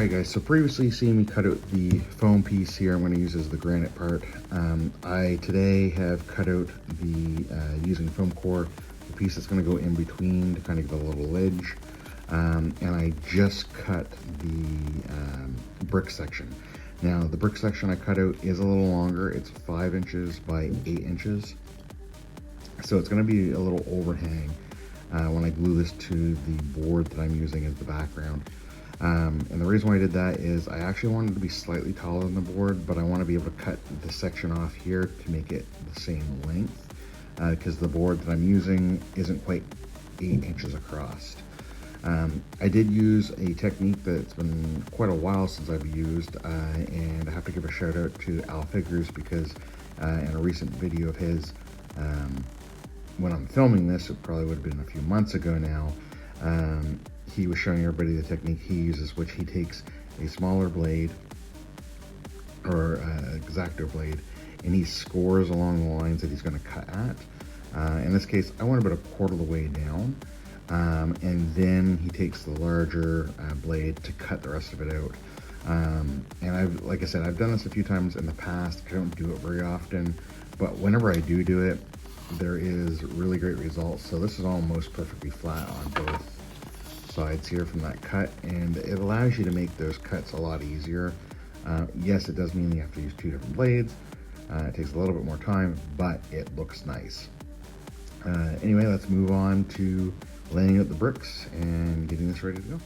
Alright guys, so previously you seen me cut out the foam piece here I'm going to use as the granite part. I today have cut out the, using foam core, the piece that's going to go in between to kind of give a little ledge. And I just cut the brick section. Now the brick section I cut out is a little longer, it's 5 inches by 8 inches. So it's going to be a little overhang when I glue this to the board that I'm using as the background. And the reason why I did that is I actually wanted it to be slightly taller than the board, but I want to be able to cut the section off here to make it the same length, because the board that I'm using isn't quite 8 inches across. I did use a technique that's been quite a while since I've used, and I have to give a shout out to Al Figures because in a recent video of his, when I'm filming this, it probably would have been a few months ago now, he was showing everybody the technique he uses, which he takes a smaller blade or X-Acto blade and he scores along the lines that he's going to cut at. In this case, I went about a quarter of the way down, and then he takes the larger blade to cut the rest of it out. And like I said, I've done this a few times in the past. I don't do it very often, but whenever I do it, there is really great results. So this is almost perfectly flat on both sides here from that cut, and it allows you to make those cuts a lot easier. Yes, it does mean you have to use 2 different blades. It takes a little bit more time, but it looks nice. Anyway, let's move on to laying out the bricks and getting this ready to go.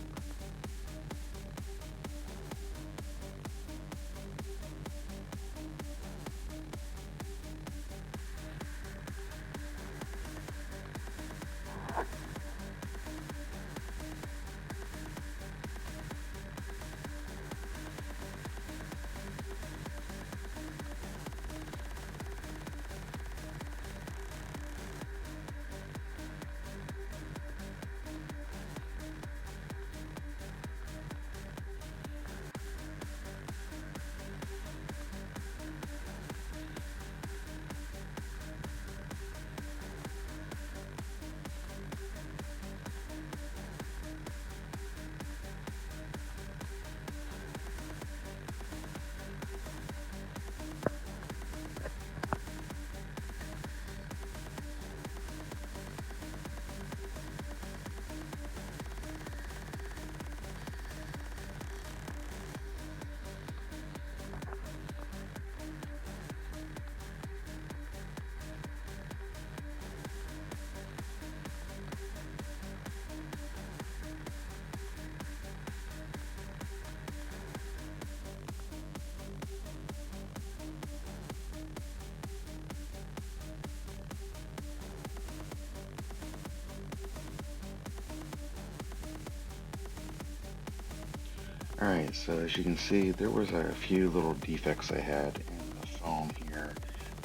Alright, so as you can see, there was a few little defects I had in the foam here.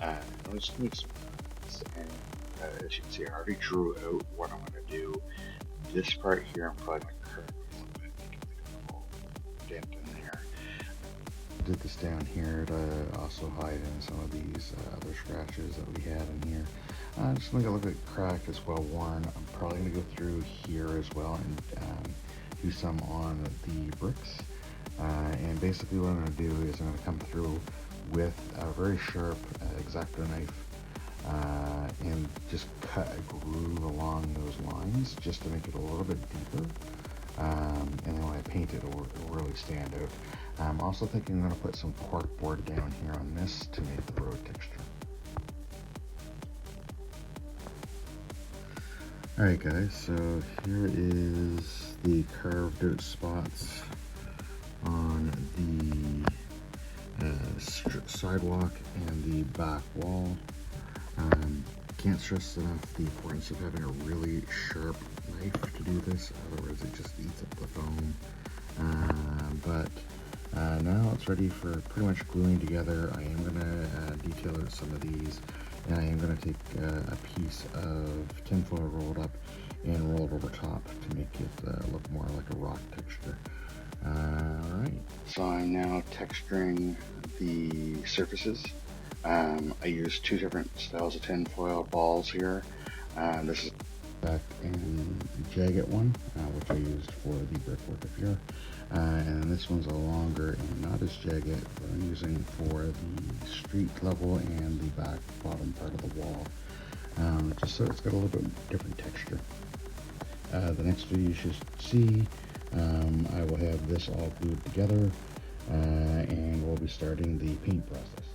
I was just make some cuts, and as you can see, I already drew out what I'm going to do. This part here, I'm probably going to curve a little bit, make a little dent in there. I did this down here to also hide in some of these other scratches that we had in here. Just make it look like cracked, it's well worn. I'm probably going to go through here as well and do some on the bricks, and basically what I'm going to do is I'm going to come through with a very sharp X-Acto knife and just cut a groove along those lines just to make it a little bit deeper, and then when I paint it, it'll really stand out. I'm also thinking I'm going to put some cork board down here on this to make the road texture. Alright guys, so here is the carved out spots on the sidewalk and the back wall. Can't stress enough the importance of having a really sharp knife to do this, otherwise it just eats up the foam. But now it's ready for pretty much gluing together. I am going to detail out some of these, and I am going to take a piece of tinfoil rolled up and roll it over top to make it look more like a rock texture. Alright, so I'm now texturing the surfaces. I use 2 different styles of tinfoil balls here. This is back and jagged one, which I used for the brickwork up here. And this one's a longer and not as jagged, but I'm using for the street level and the bottom part of the wall. Just so it's got a little bit different texture. The next video you should see, I will have this all glued together, and we'll be starting the paint process.